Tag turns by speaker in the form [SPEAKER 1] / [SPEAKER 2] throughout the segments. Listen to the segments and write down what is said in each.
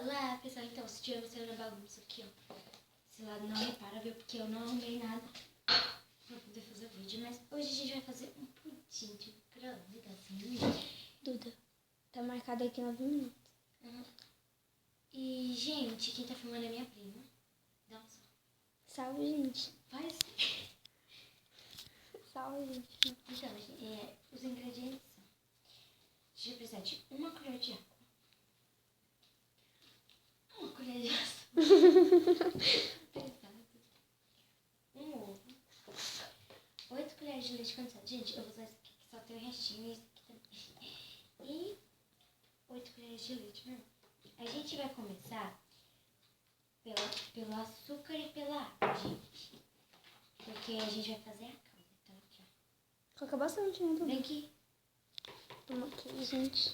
[SPEAKER 1] Olá, pessoal. Então, se tiver mostrando a bagunça aqui, ó. Esse lado não repara, viu? Porque eu não arrumei nada pra poder fazer o vídeo. Mas hoje a gente vai fazer um pudim de micro-ondas, assim.
[SPEAKER 2] Duda, tá marcado aqui 9 minutos.
[SPEAKER 1] E, gente, quem tá filmando é minha prima. Dá um salve.
[SPEAKER 2] Salve, gente.
[SPEAKER 1] Faz.
[SPEAKER 2] Salve, gente.
[SPEAKER 1] Então, os ingredientes são... A gente vai precisar de uma colher de água. Uma colher de açúcar. Pesado. Um ovo. 8 colheres de leite condensado. Gente, eu vou usar esse aqui que só tem o restinho e esse aqui também. E 8 colheres de leite normal. A gente vai começar pelo açúcar e pela água, gente. Porque a gente vai fazer a calda. Então, aqui, ó.
[SPEAKER 2] Coloca bastante, né, Duda?
[SPEAKER 1] Vem aqui.
[SPEAKER 2] Toma aqui, gente.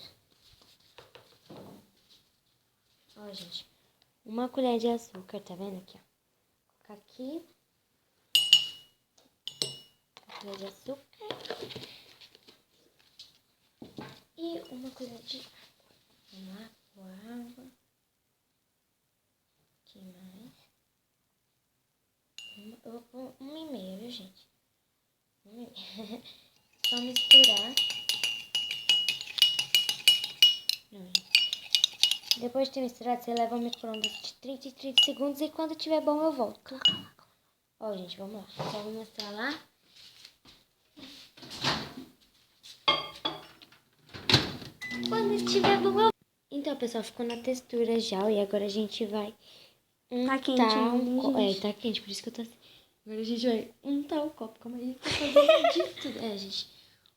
[SPEAKER 1] Ó, gente. Uma colher de açúcar, tá vendo aqui, ó? Vou colocar aqui. Uma colher de açúcar. E uma colher de água. Vamos lá, com água. Aqui mais. Eu vou pôr 1,5, viu, gente? 1,5. Só misturar. Não, gente. Depois de ter misturado, você leva ao micro-ondas de 30 em 30 segundos e quando tiver bom eu volto. Ó, gente, vamos lá. Só vou mostrar lá. Quando estiver bom eu volto. Então, pessoal, ficou na textura já. E agora a gente vai
[SPEAKER 2] Tá quente, gente.
[SPEAKER 1] tá quente, por isso que eu tô assim. Agora a gente vai untar o copo. Calma aí, tá fazendo de tudo. Gente,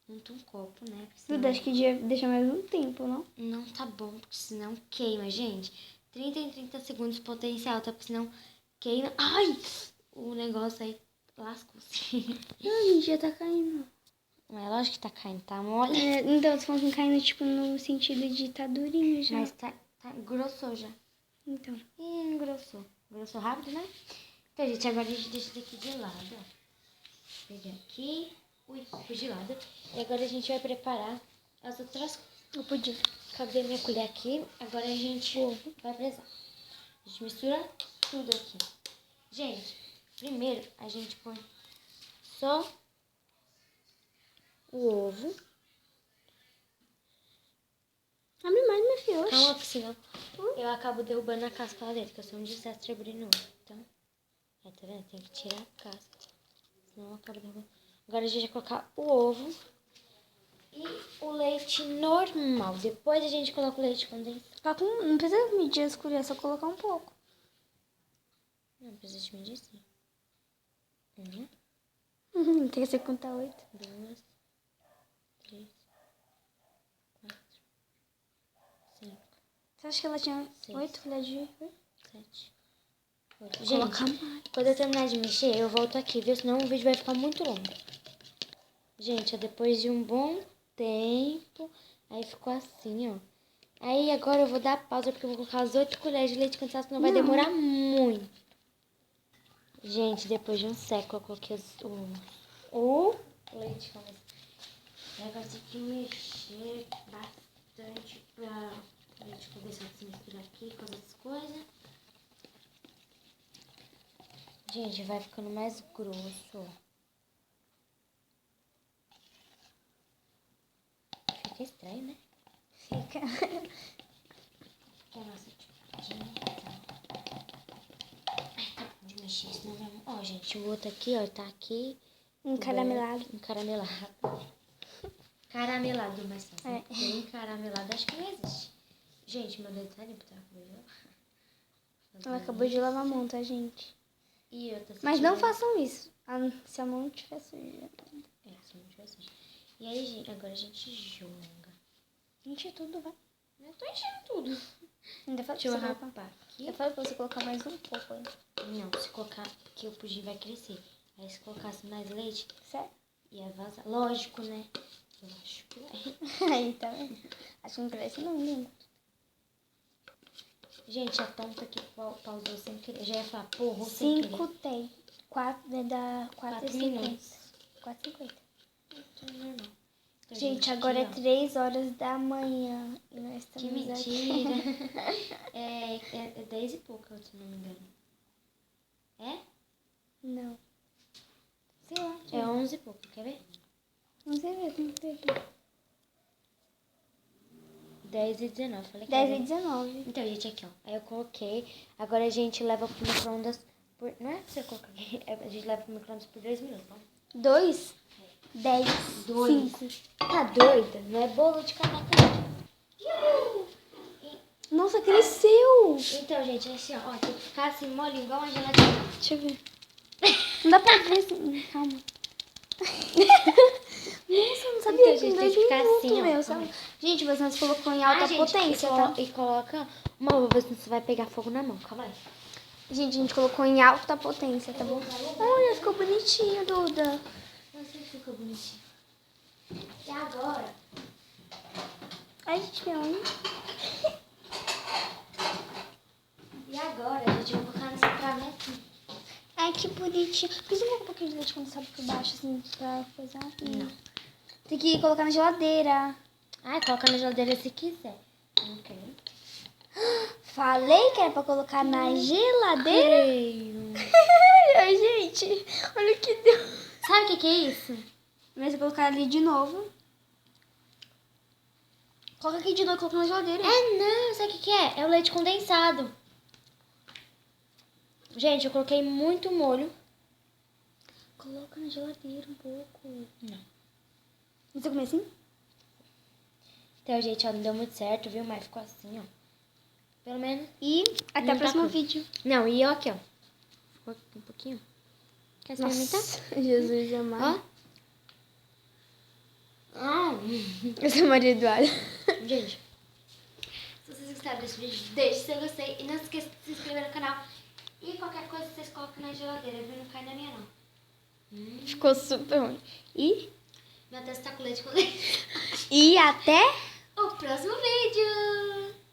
[SPEAKER 1] unta um copo, né?
[SPEAKER 2] Duda, acho que devia deixar mais um tempo, não?
[SPEAKER 1] Não tá bom, porque senão queima, gente. 30 em 30 segundos potencial, tá? Porque senão queima. Ai! O negócio aí lascou-se.
[SPEAKER 2] Não, gente, já tá caindo.
[SPEAKER 1] Mas é lógico que tá caindo, tá mole.
[SPEAKER 2] Então, você falando caindo, tipo, no sentido de tá durinho já.
[SPEAKER 1] Mas tá grossou já.
[SPEAKER 2] Então.
[SPEAKER 1] Ih, engrossou. Grossou rápido, né? Então, gente, agora a gente deixa isso aqui de lado, ó. Pegar aqui. Ui, pus de lado. E agora a gente vai preparar as outras coisas.
[SPEAKER 2] Eu podia.
[SPEAKER 1] Cadê minha colher aqui? Agora a gente vai precisar. A gente mistura tudo aqui. Gente, primeiro a gente põe só o ovo.
[SPEAKER 2] Abre mais, minha filha.
[SPEAKER 1] Calma, porque senão eu acabo derrubando a casca lá dentro, que eu sou um desastre abrindo ovo. Então, tá vendo? Tem que tirar a casca. Senão eu acabo derrubando. Agora a gente vai colocar o ovo e o leite normal. Depois a gente coloca o leite condensado.
[SPEAKER 2] Não precisa medir as colheres, é só colocar um pouco.
[SPEAKER 1] Não precisa de medir assim.
[SPEAKER 2] 1, tem que ser contar 8.
[SPEAKER 1] 2, 3, 4, 5,
[SPEAKER 2] Você acha que ela tinha
[SPEAKER 1] 6,
[SPEAKER 2] 8 colheres de...
[SPEAKER 1] 7, 8.
[SPEAKER 2] Colocar
[SPEAKER 1] Gente,
[SPEAKER 2] mais.
[SPEAKER 1] quando eu terminar de mexer, eu volto aqui, viu? Senão o vídeo vai ficar muito longo. Gente, ó, depois de um bom tempo, aí ficou assim, ó. Aí agora eu vou dar pausa, porque eu vou colocar as 8 colheres de leite condensado, senão vai demorar muito. Gente, depois de um século eu coloquei o leite condensado. Agora tem que mexer bastante pra o leite condensado se misturar aqui com as outras coisas. Gente, vai ficando mais grosso. Fica estranho, né?
[SPEAKER 2] Fica.
[SPEAKER 1] Que a nossa tiradinha. De mexer, senão vai... Ó, gente, o outro aqui, ó, tá aqui.
[SPEAKER 2] Encaramelado.
[SPEAKER 1] Caramelado, mas fácil.
[SPEAKER 2] É.
[SPEAKER 1] Bem caramelado, acho que não existe. Gente, meu dedo tá limpo, tá?
[SPEAKER 2] Ela acabou de lavar a mão, tá, gente?
[SPEAKER 1] E eu tô
[SPEAKER 2] Mas não façam isso. Se a mão não tiver suja.
[SPEAKER 1] se não tiver suja. E aí, gente, agora a gente joga.
[SPEAKER 2] Enche tudo, vai.
[SPEAKER 1] Eu tô enchendo tudo.
[SPEAKER 2] Ainda falta
[SPEAKER 1] Deixa eu
[SPEAKER 2] você colocar.
[SPEAKER 1] rapar aqui.
[SPEAKER 2] Eu falei pra você colocar mais um pouco ainda.
[SPEAKER 1] Não, se colocar que o pudim vai crescer. Aí se colocasse mais leite,
[SPEAKER 2] Sério?
[SPEAKER 1] ia vazar. Lógico, né? Eu acho que vai.
[SPEAKER 2] Aí, tá vendo? Acho que não cresce não, lindo.
[SPEAKER 1] Gente, a tonta que pausou sem querer. Já ia falar, porra, sem querer.
[SPEAKER 2] 5 tem. 4, vai dar
[SPEAKER 1] 4
[SPEAKER 2] 4,50.
[SPEAKER 1] minutos.
[SPEAKER 2] 4,50.
[SPEAKER 1] Então, normal. Então,
[SPEAKER 2] Gente, agora
[SPEAKER 1] aqui,
[SPEAKER 2] é 3 horas da manhã. E nós
[SPEAKER 1] ó, que
[SPEAKER 2] estamos
[SPEAKER 1] mentira.
[SPEAKER 2] aqui.
[SPEAKER 1] 10 e pouca, se não me engano. É?
[SPEAKER 2] Não. Sei lá.
[SPEAKER 1] É 11 e pouco, quer ver?
[SPEAKER 2] Não sei ver, tem que ver aqui.
[SPEAKER 1] 10 e 19, falei que
[SPEAKER 2] 10
[SPEAKER 1] era.
[SPEAKER 2] e 19.
[SPEAKER 1] Então, gente, aqui, ó. Aí eu coloquei. Agora a gente leva pro micro-ondas por... Não é pra você colocar aqui. A gente leva pro micro-ondas por 2 minutos, tá?
[SPEAKER 2] 2, 10,
[SPEAKER 1] 2.
[SPEAKER 2] 5.
[SPEAKER 1] Tá doida? Não é bolo de caneca, não.
[SPEAKER 2] Nossa, cresceu!
[SPEAKER 1] Então, gente, é assim, ó. Tem que ficar assim, molinho, igual uma gelatina.
[SPEAKER 2] Deixa eu ver. Não dá pra ver assim. Calma. Nossa, eu não sabia
[SPEAKER 1] Então,
[SPEAKER 2] que
[SPEAKER 1] gente,
[SPEAKER 2] em
[SPEAKER 1] tem
[SPEAKER 2] 2
[SPEAKER 1] que ficar
[SPEAKER 2] minutos,
[SPEAKER 1] assim, ó.
[SPEAKER 2] meu. Sabe? Gente, você colocou em alta
[SPEAKER 1] gente,
[SPEAKER 2] potência, tá?
[SPEAKER 1] E coloca uma uva, senão você vai pegar fogo na mão. Calma aí.
[SPEAKER 2] Gente, a gente colocou em alta potência, tá bom? Olha, ficou bonitinho, Duda.
[SPEAKER 1] Você fica bonitinho. E agora?
[SPEAKER 2] Ai, gente, minha unha.
[SPEAKER 1] E agora, a gente vai colocar nessa travinha aqui.
[SPEAKER 2] Ai, que bonitinho. Por que você coloca um pouquinho de leite condensado por baixo, assim, pra coisar?
[SPEAKER 1] Não.
[SPEAKER 2] Tem que colocar na geladeira.
[SPEAKER 1] Ai, coloca na geladeira se quiser. Ok.
[SPEAKER 2] Falei que era pra colocar na geladeira.
[SPEAKER 1] Creio.
[SPEAKER 2] Ai, gente, olha o que deu.
[SPEAKER 1] Sabe o que é isso?
[SPEAKER 2] Mas eu colocar ali de novo. Coloca aqui de novo e coloca na geladeira.
[SPEAKER 1] Não, sabe o que é? É o leite condensado. Gente, eu coloquei muito molho.
[SPEAKER 2] Coloca na geladeira um pouco.
[SPEAKER 1] Não.
[SPEAKER 2] Você comer assim?
[SPEAKER 1] Então, gente, ó, não deu muito certo, viu? Mas ficou assim, ó. Pelo menos.
[SPEAKER 2] E até
[SPEAKER 1] Não
[SPEAKER 2] o
[SPEAKER 1] tá
[SPEAKER 2] próximo
[SPEAKER 1] cru.
[SPEAKER 2] vídeo.
[SPEAKER 1] Não, e ó, aqui, ó. Ficou um pouquinho. Quer experimentar?
[SPEAKER 2] Jesus amado.
[SPEAKER 1] Ó.
[SPEAKER 2] Eu sou Maria Eduarda.
[SPEAKER 1] Gente, se vocês gostaram desse vídeo, deixe seu gostei. E não se esqueça de se inscrever no canal. E qualquer coisa vocês colocam na geladeira, viu? Não cai na minha, não.
[SPEAKER 2] Ficou super ruim.
[SPEAKER 1] Meu testa tá com leite condensado.
[SPEAKER 2] E até...
[SPEAKER 1] O próximo vídeo!